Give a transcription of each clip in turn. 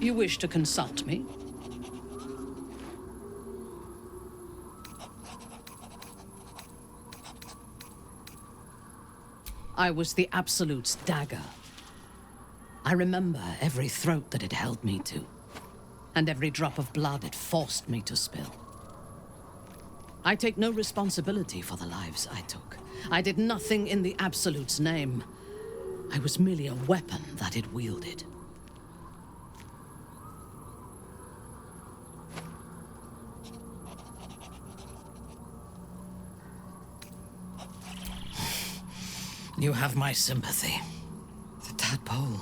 You wish to consult me? I was the Absolute's dagger. I remember every throat that it held me to, and every drop of blood it forced me to spill. I take no responsibility for the lives I took. I did nothing in the Absolute's name. I was merely a weapon that it wielded. You have my sympathy. The tadpole.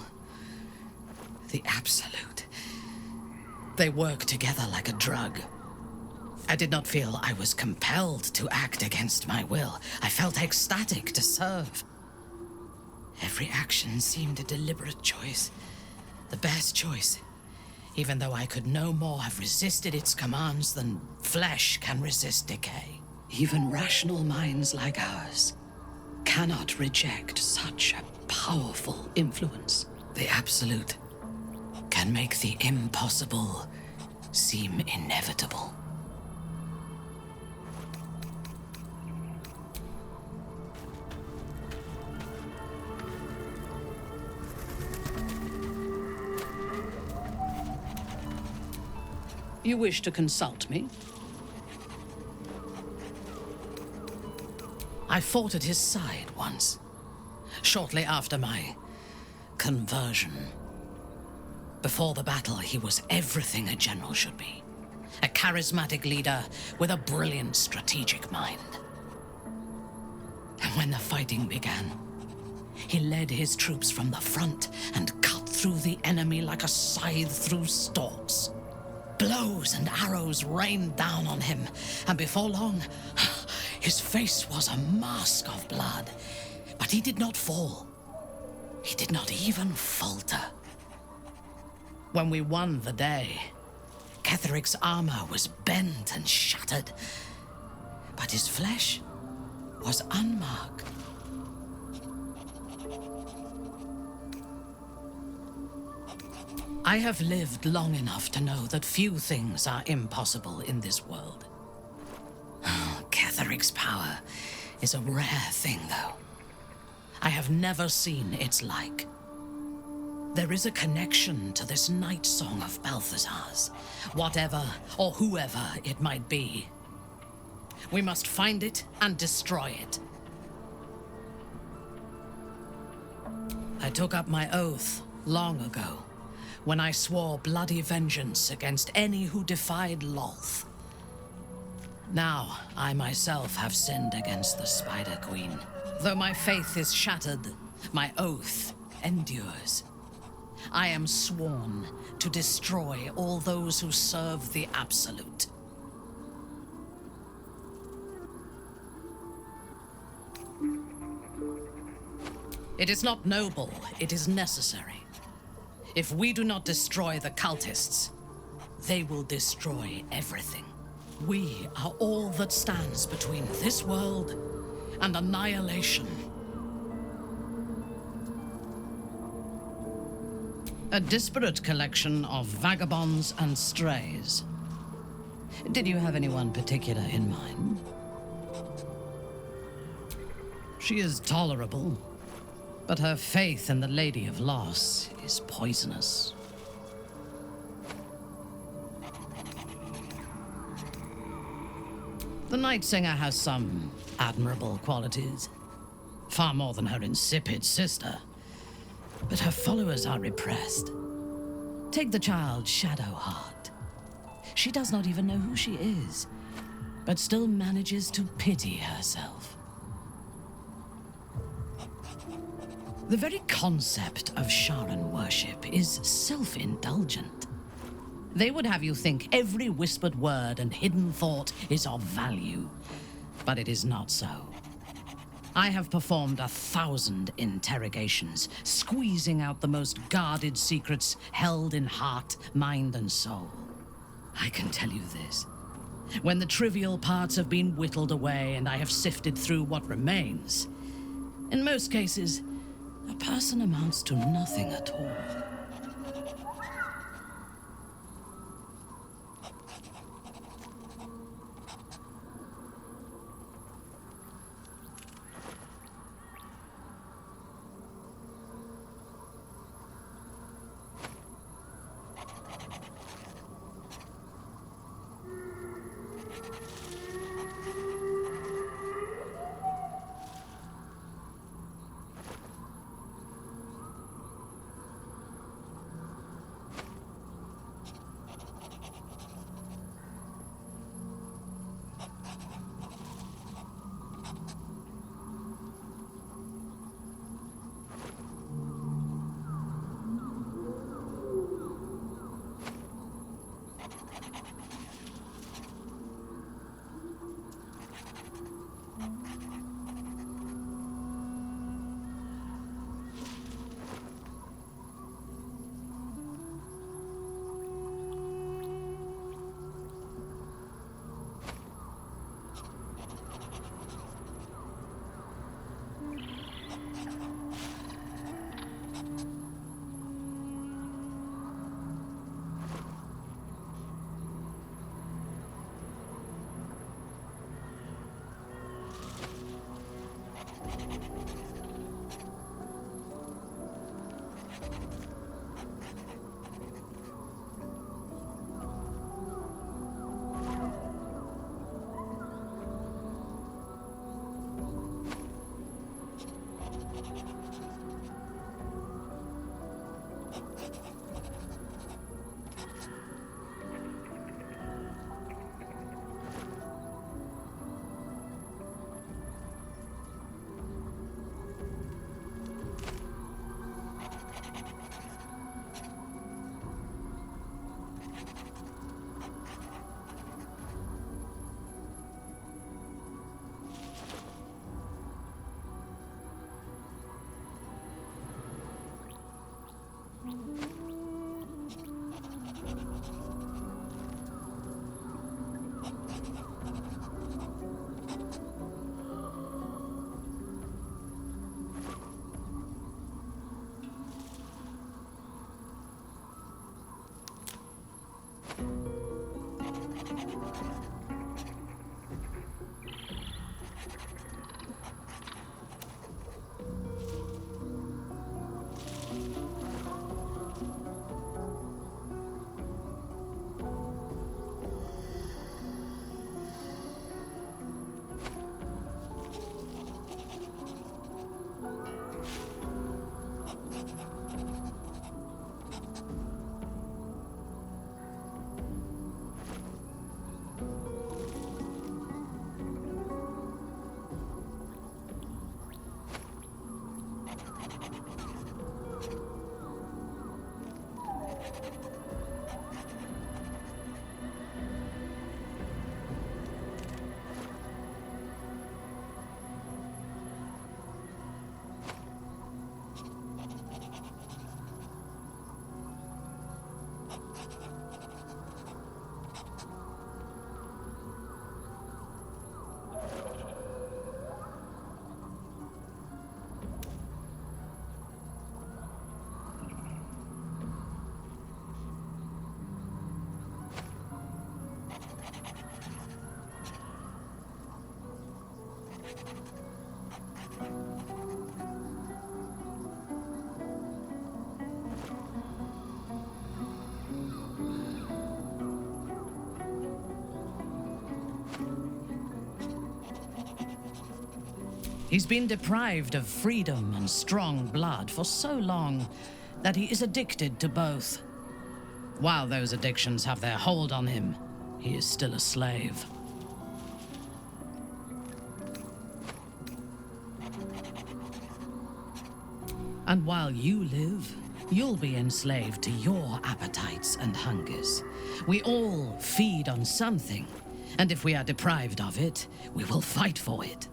The Absolute. They work together like a drug. I did not feel I was compelled to act against my will. I felt ecstatic to serve. Every action seemed a deliberate choice. The best choice. Even though I could no more have resisted its commands than flesh can resist decay. Even rational minds like ours cannot reject such a powerful influence. The Absolute can make the impossible seem inevitable. You wish to consult me? I fought at his side once, shortly after my conversion. Before the battle, he was everything a general should be. A charismatic leader with a brilliant strategic mind. And when the fighting began, he led his troops from the front and cut through the enemy like a scythe through stalks. Blows and arrows rained down on him, and before long, his face was a mask of blood. But he did not fall. He did not even falter. When we won the day, Ketheric's armor was bent and shattered, but his flesh was unmarked. I have lived long enough to know that few things are impossible in this world. Ketheric's power is a rare thing, though. I have never seen its like. There is a connection to this night song of Balthazar's, whatever or whoever it might be. We must find it and destroy it. I took up my oath long ago, when I swore bloody vengeance against any who defied Lolth. Now, I myself have sinned against the Spider Queen. Though my faith is shattered, my oath endures. I am sworn to destroy all those who serve the Absolute. It is not noble, it is necessary. If we do not destroy the cultists, they will destroy everything. We are all that stands between this world and annihilation. A disparate collection of vagabonds and strays. Did you have anyone particular in mind? She is tolerable, but her faith in the Lady of Loss is poisonous. The Night Singer has some admirable qualities, far more than her insipid sister, but her followers are repressed. Take the child Shadowheart. She does not even know who she is, but still manages to pity herself. The very concept of Sharan worship is self-indulgent. They would have you think every whispered word and hidden thought is of value, but it is not so. I have performed 1,000 interrogations, squeezing out the most guarded secrets held in heart, mind, and soul. I can tell you this. When the trivial parts have been whittled away and I have sifted through what remains, in most cases, a person amounts to nothing at all. He's been deprived of freedom and strong blood for so long that he is addicted to both. While those addictions have their hold on him, he is still a slave. And while you live, you'll be enslaved to your appetites and hungers. We all feed on something, and if we are deprived of it, we will fight for it.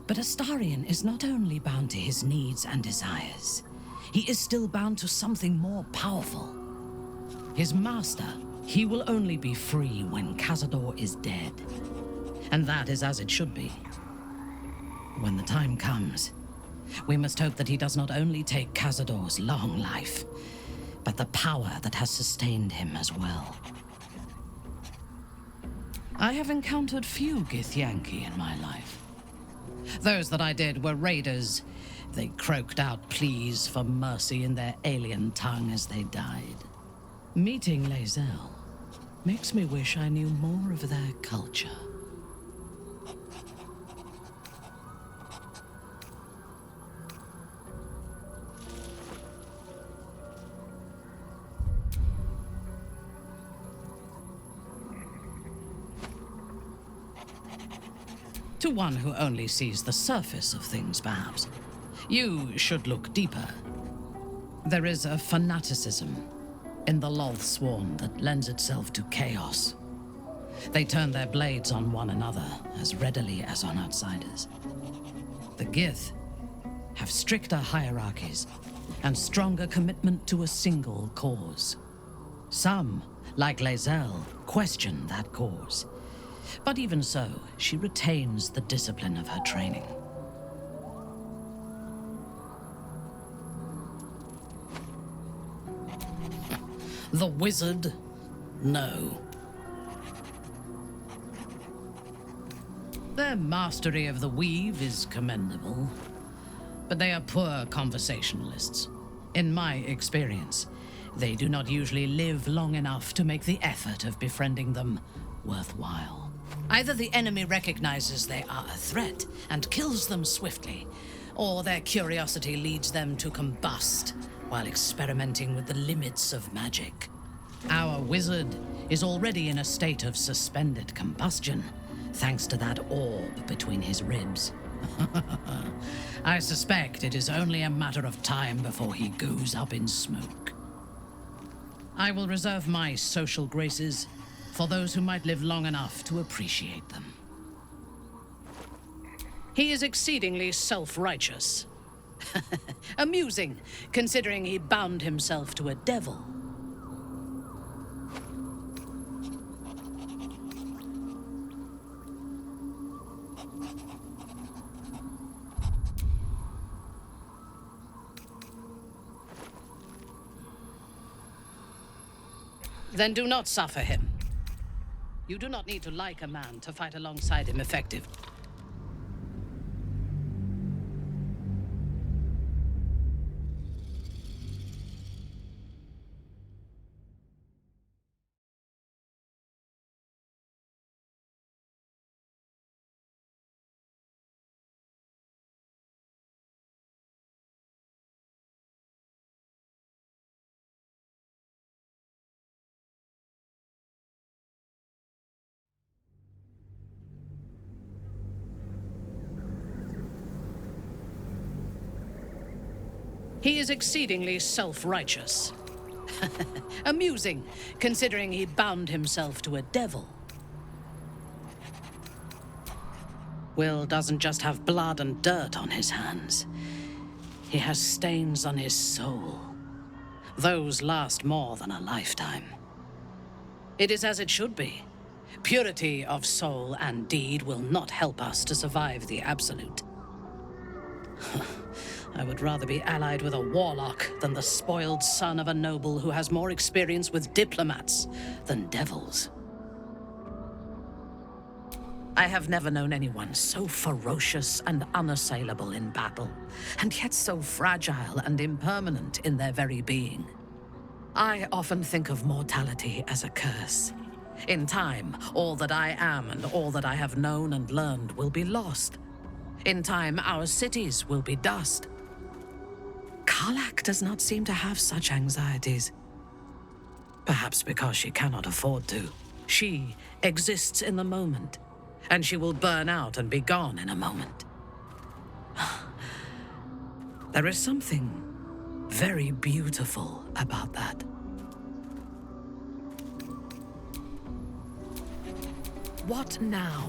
But Astarion is not only bound to his needs and desires, he is still bound to something more powerful. His master, he will only be free when Cazador is dead. And that is as it should be. When the time comes, we must hope that he does not only take Cazador's long life, but the power that has sustained him as well. I have encountered few Githyanki in my life. Those that I did were raiders. They croaked out pleas for mercy in their alien tongue as they died. Meeting Lae'zel makes me wish I knew more of their culture. To one who only sees the surface of things, perhaps. You should look deeper. There is a fanaticism in the Loth Sworn that lends itself to chaos. They turn their blades on one another as readily as on outsiders. The Gith have stricter hierarchies and stronger commitment to a single cause. Some, like Lae'zel, question that cause. But even so, she retains the discipline of her training. The wizard? No. Their mastery of the weave is commendable, but they are poor conversationalists. In my experience, they do not usually live long enough to make the effort of befriending them worthwhile. Either the enemy recognizes they are a threat and kills them swiftly, or their curiosity leads them to combust while experimenting with the limits of magic. Our wizard is already in a state of suspended combustion, thanks to that orb between his ribs. I suspect it is only a matter of time before he goes up in smoke. I will reserve my social graces for those who might live long enough to appreciate them. He is exceedingly self-righteous. Amusing, considering he bound himself to a devil. Then do not suffer him. You do not need to like a man to fight alongside him effectively. He is exceedingly self-righteous. Amusing, considering he bound himself to a devil. Will doesn't just have blood and dirt on his hands. He has stains on his soul. Those last more than a lifetime. It is as it should be. Purity of soul and deed will not help us to survive the Absolute. I would rather be allied with a warlock than the spoiled son of a noble who has more experience with diplomats than devils. I have never known anyone so ferocious and unassailable in battle, and yet so fragile and impermanent in their very being. I often think of mortality as a curse. In time, all that I am and all that I have known and learned will be lost. In time, our cities will be dust. Karlak does not seem to have such anxieties. Perhaps because she cannot afford to. She exists in the moment, and she will burn out and be gone in a moment. There is something very beautiful about that. What now?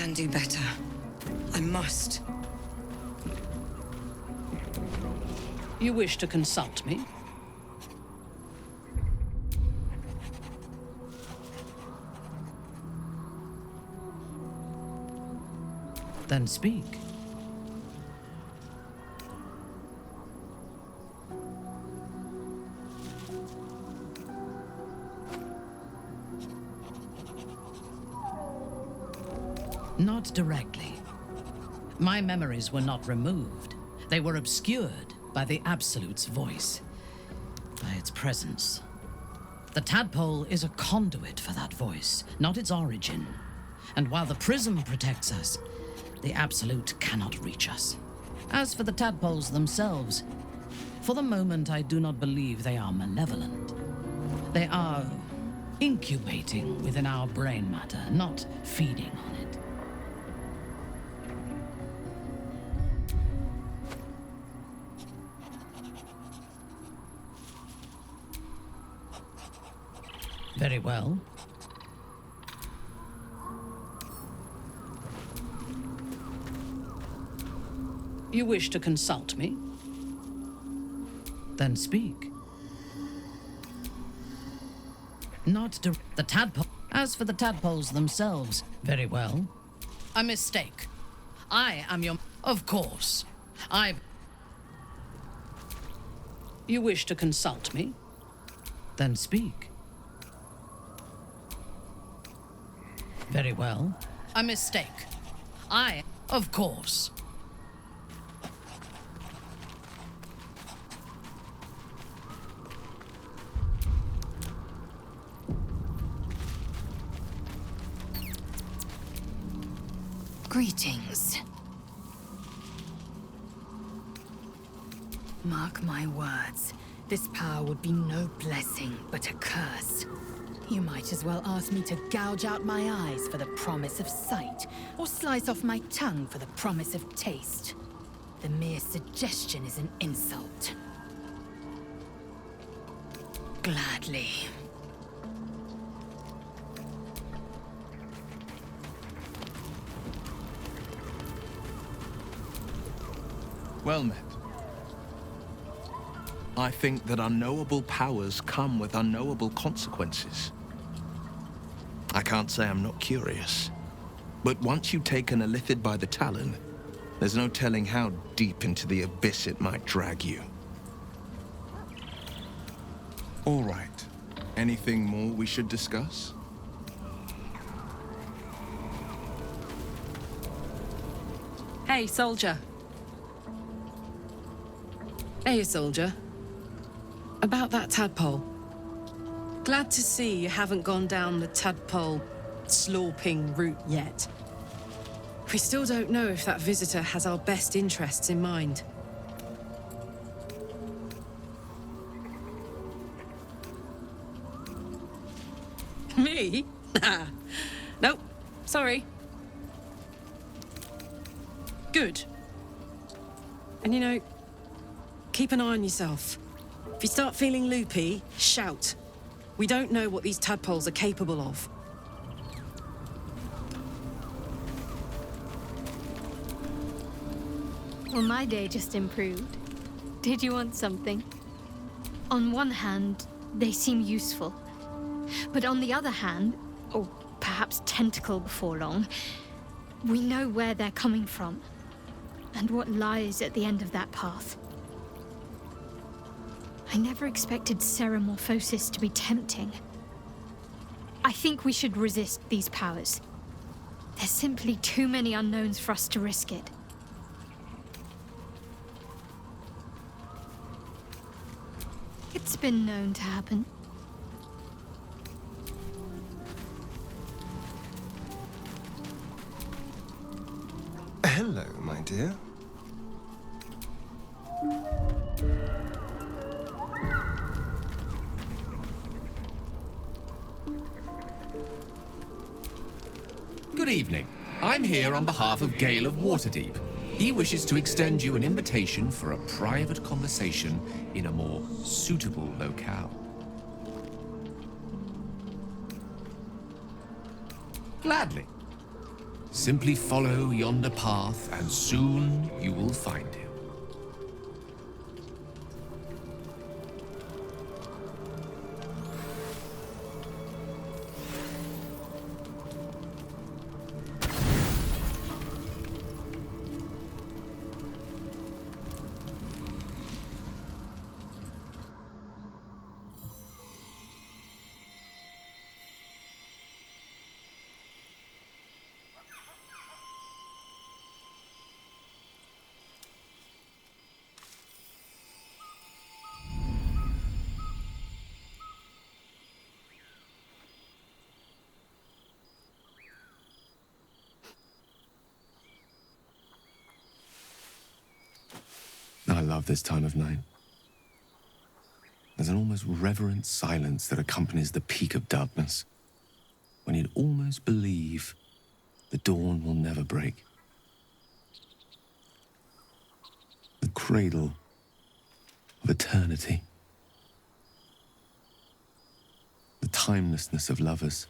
can do better. I must. You wish to consult me? Then speak. Not directly. My memories were not removed. They were obscured by the Absolute's voice, by its presence. The tadpole is a conduit for that voice, not its origin. And while the prism protects us, the Absolute cannot reach us. As for the tadpoles themselves, for the moment I do not believe they are malevolent. They are incubating within our brain matter, not feeding on it. Very well. You wish to consult me? Then speak. Not the tadpole. As for the tadpoles themselves, very well. A mistake. I am your... Of course. You wish to consult me? Then speak. Very well. A mistake. Of course. Greetings. Mark my words, this power would be no blessing, but a curse. You might as well ask me to gouge out my eyes for the promise of sight, or slice off my tongue for the promise of taste. The mere suggestion is an insult. Gladly. Well met. I think that unknowable powers come with unknowable consequences. I can't say I'm not curious, but once you take an illithid by the talon, there's no telling how deep into the abyss it might drag you. All right. Anything more we should discuss? Hey, soldier. Hey, soldier. About that tadpole. Glad to see you haven't gone down the tadpole slorping route yet. We still don't know if that visitor has our best interests in mind. Me? Nah. Nope. Sorry. Good. And you know, keep an eye on yourself. If you start feeling loopy, shout. We don't know what these tadpoles are capable of. Well, my day just improved. Did you want something? On one hand, they seem useful. But on the other hand, or perhaps tentacle before long, we know where they're coming from and what lies at the end of that path. I never expected ceremorphosis to be tempting. I think we should resist these powers. There's simply too many unknowns for us to risk it. It's been known to happen. Hello, my dear. Good evening. I'm here on behalf of Gale of Waterdeep. He wishes to extend you an invitation for a private conversation in a more suitable locale. Gladly. Simply follow yonder path, and soon you will find him. I love this time of night. There's an almost reverent silence that accompanies the peak of darkness, when you'd almost believe the dawn will never break. The cradle of eternity. The timelessness of lovers.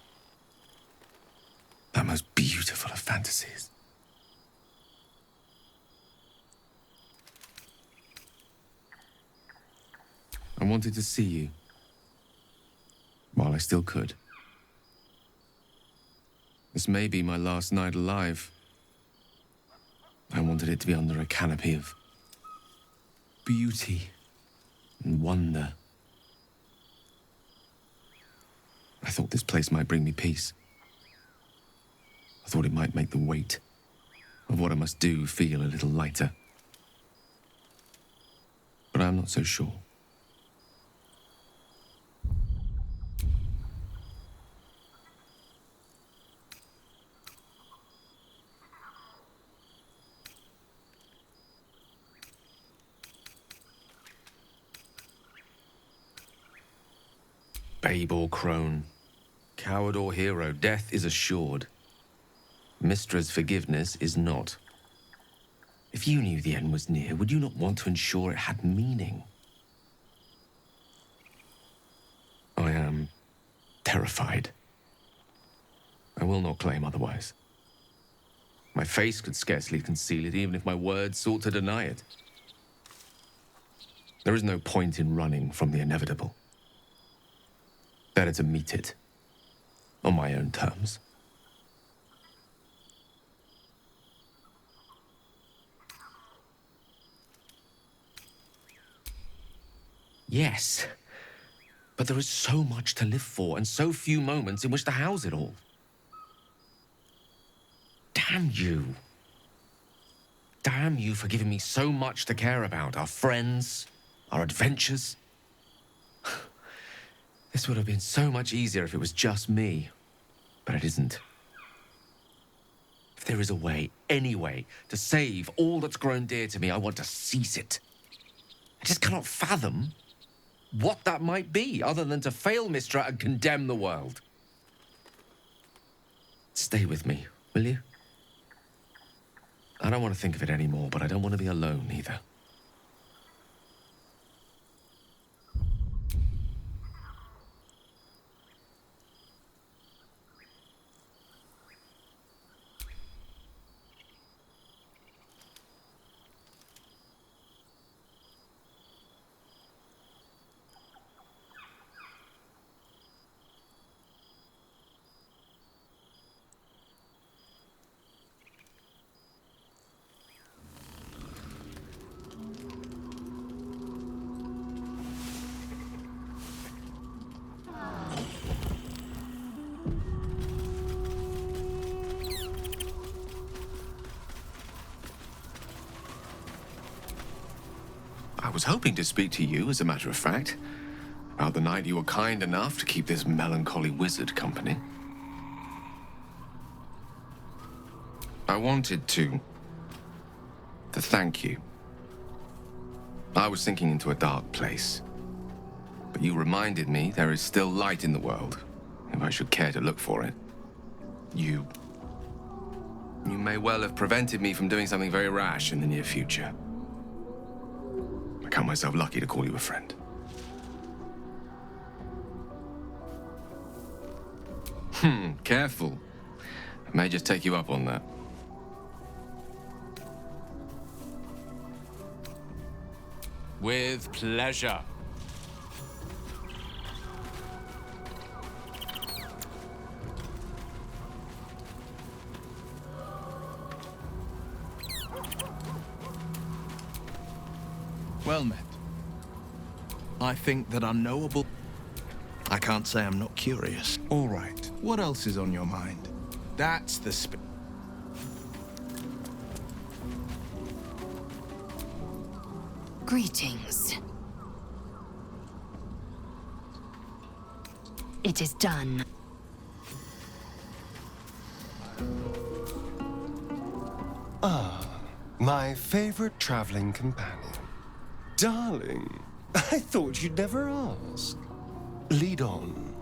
That most beautiful of fantasies. I wanted to see you while I still could. This may be my last night alive. I wanted it to be under a canopy of beauty and wonder. I thought this place might bring me peace. I thought it might make the weight of what I must do feel a little lighter. But I'm not so sure. Babe or crone, coward or hero, death is assured. Mistra's forgiveness is not. If you knew the end was near, would you not want to ensure it had meaning? I am terrified. I will not claim otherwise. My face could scarcely conceal it, even if my words sought to deny it. There is no point in running from the inevitable. Better to meet it on my own terms. Yes, but there is so much to live for and so few moments in which to house it all. Damn you. Damn you for giving me so much to care about. Our friends, our adventures. This would have been so much easier if it was just me, but it isn't. If there is a way, any way, to save all that's grown dear to me, I want to seize it. I just cannot fathom what that might be, other than to fail Mistra and condemn the world. Stay with me, will you? I don't want to think of it anymore, but I don't want to be alone either. I was hoping to speak to you, as a matter of fact, about the night you were kind enough to keep this melancholy wizard company. I wanted to thank you. I was sinking into a dark place, but you reminded me there is still light in the world, if I should care to look for it. You may well have prevented me from doing something very rash in the near future. I count myself lucky to call you a friend. Careful. I may just take you up on that. With pleasure. Well met. I think that unknowable... I can't say I'm not curious. All right, what else is on your mind? That's the Greetings. It is done. My favorite traveling companion. Darling, I thought you'd never ask. Lead on.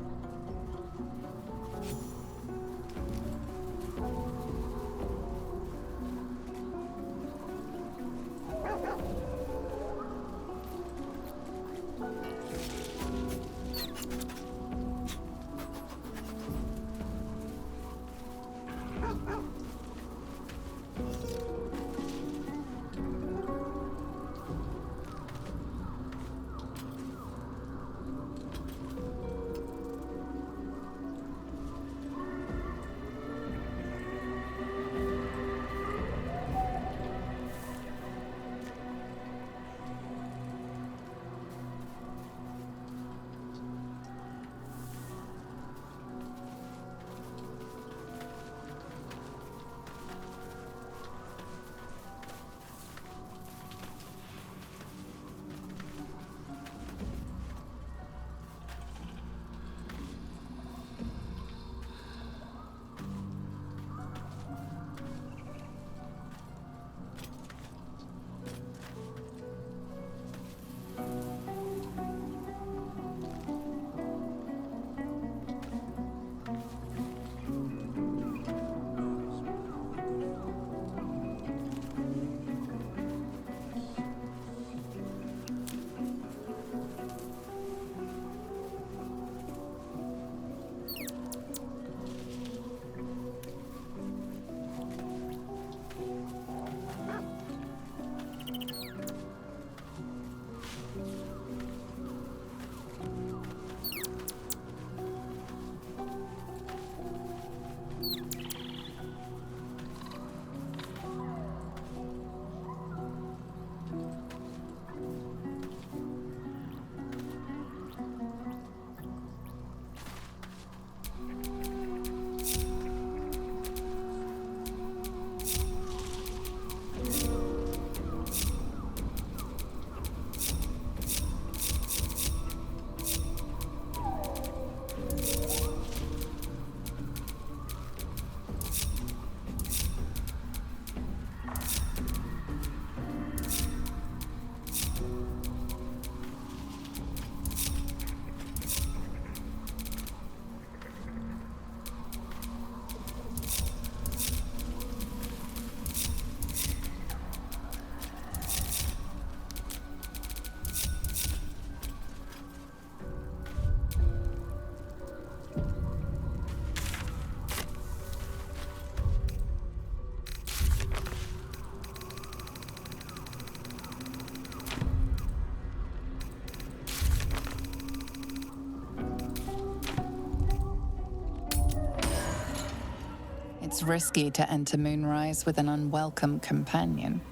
It's risky to enter Moonrise with an unwelcome companion.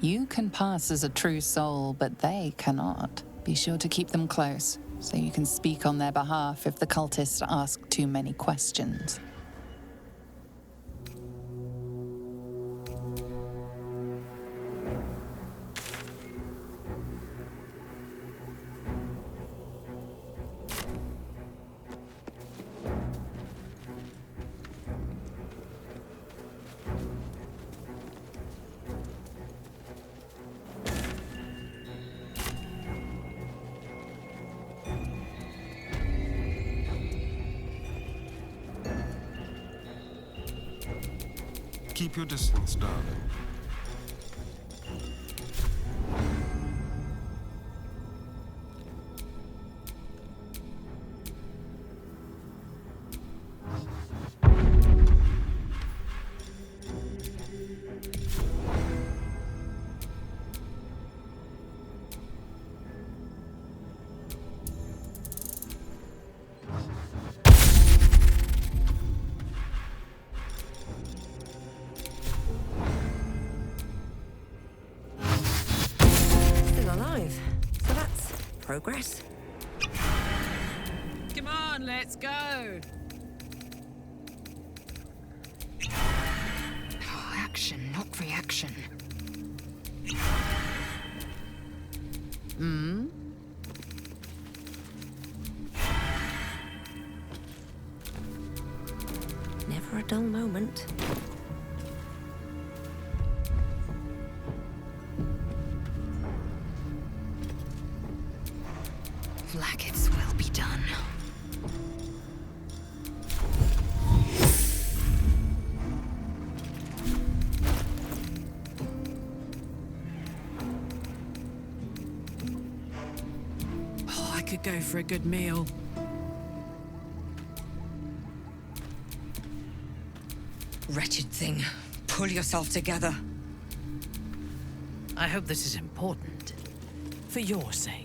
You can pass as a true soul, but they cannot. Be sure to keep them close, so you can speak on their behalf if the cultists ask too many questions. Keep your distance, darling. Progress. Come on, let's go. Oh, action, not reaction. Never a dull moment. Blackets will be done. Oh, I could go for a good meal. Wretched thing. Pull yourself together. I hope this is important. For your sake.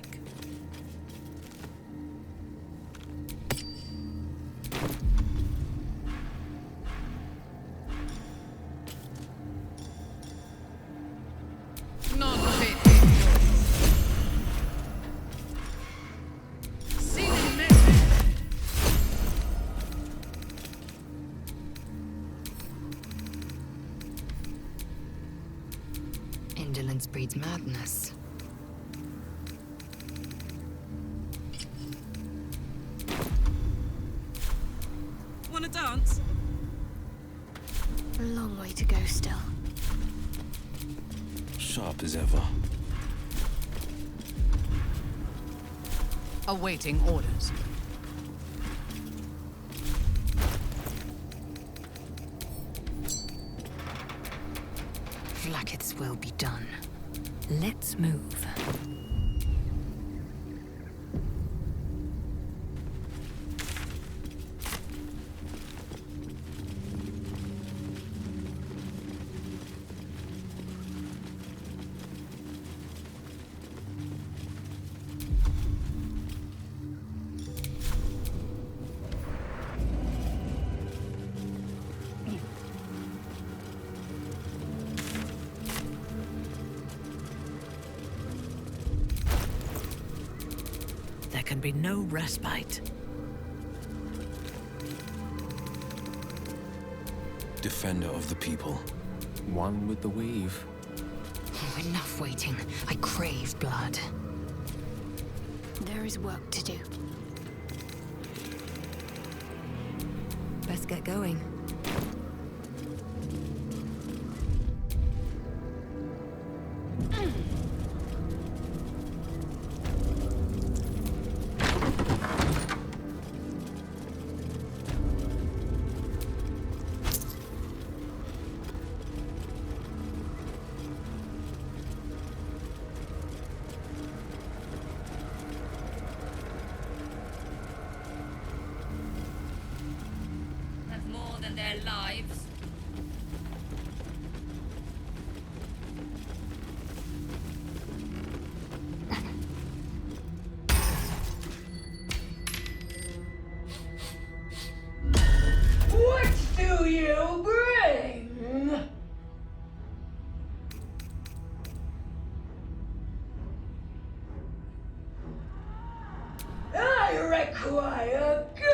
Not fit. Ceiling missing. Indolence breeds madness. Wanna dance? A long way to go still. Sharp as ever. Awaiting orders. Blackets will be done. Let's move. There can be no respite. Defender of the people. One with the weave. Oh, enough waiting. I crave blood. There is work to do. Best get going. That's more than their lives. What do you bring? require good.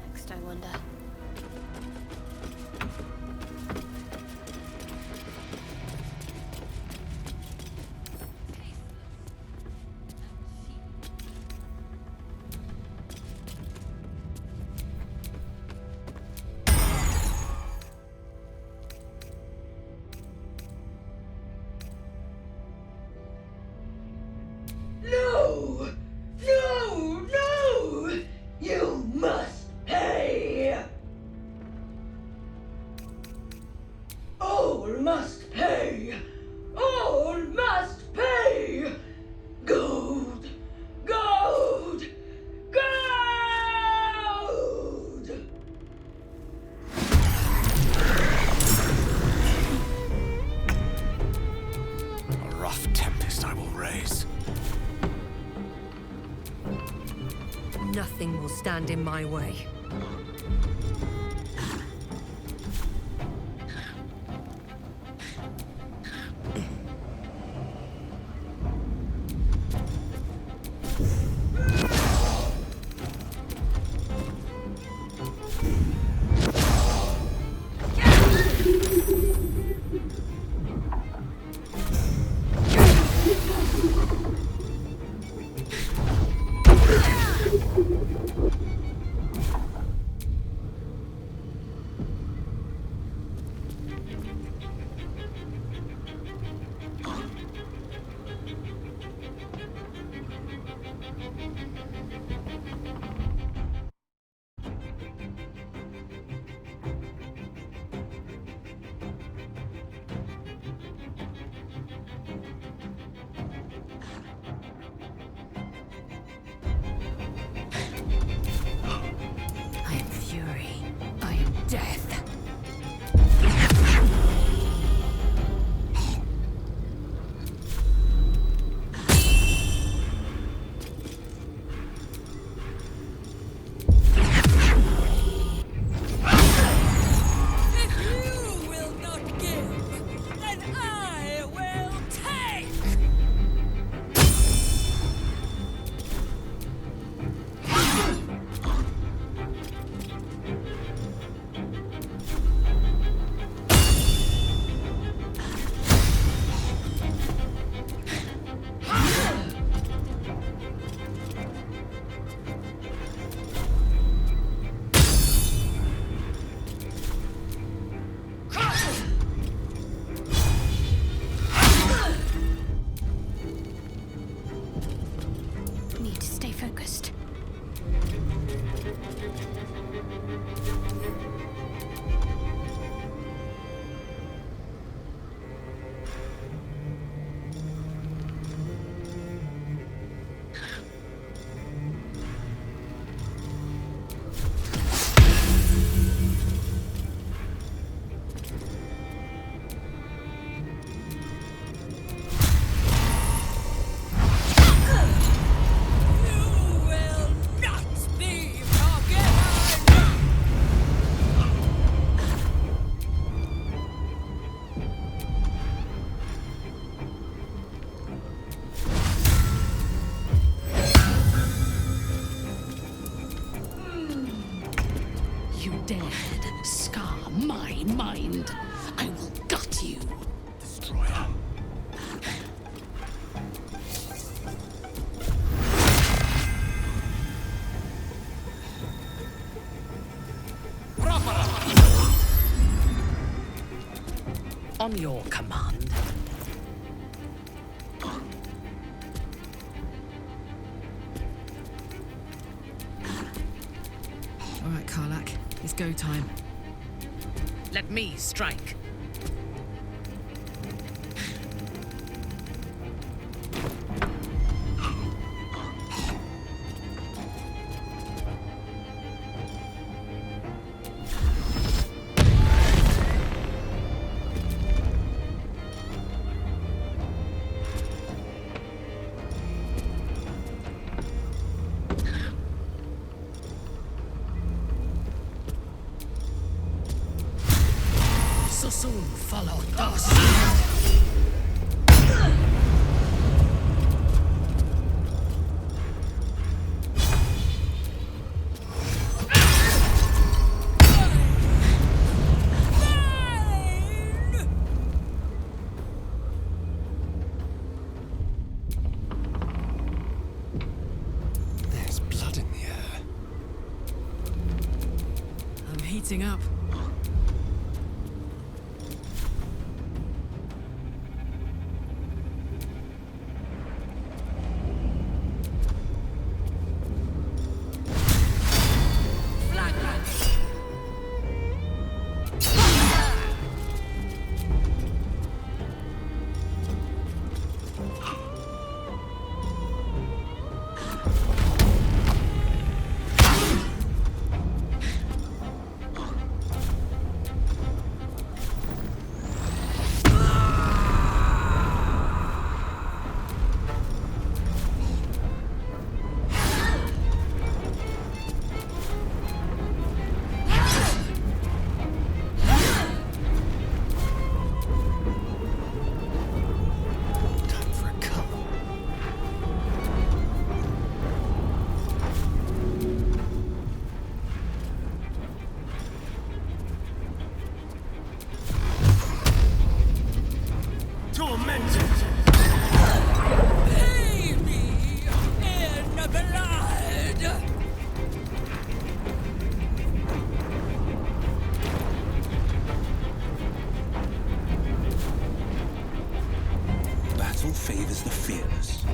Next, I wonder. No! No! No! You must pay! All must pay! All must pay! Gold! Gold! Gold! A rough tempest I will raise. Nothing will stand in my way. I am fury. I am death. If you will not give, then I will take! Need to stay focused. You will not be forgiven! You dared scar my mind. I will gut you. Destroyer. On your command. All right, Karlak, it's go time. Let me strike. soon follow dust. There's blood in the air. I'm heating up. Time for a cup. Tormented! Baby in blood. Battle favors the fearless.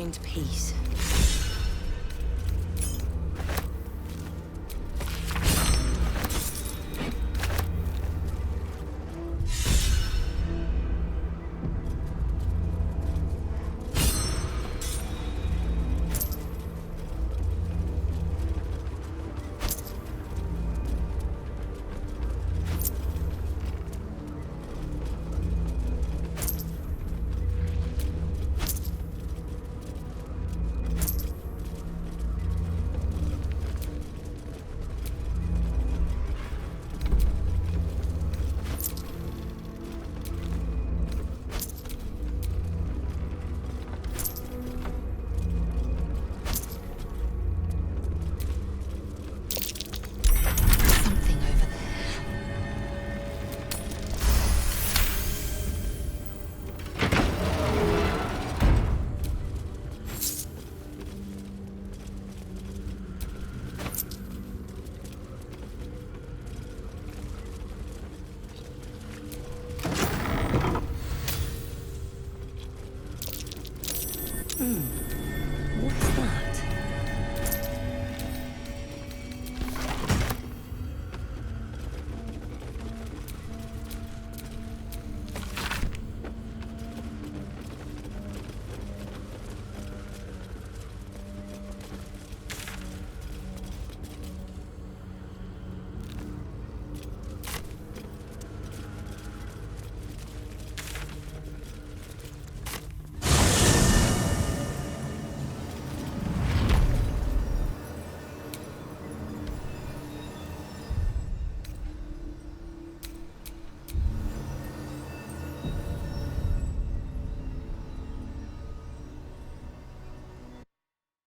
find peace.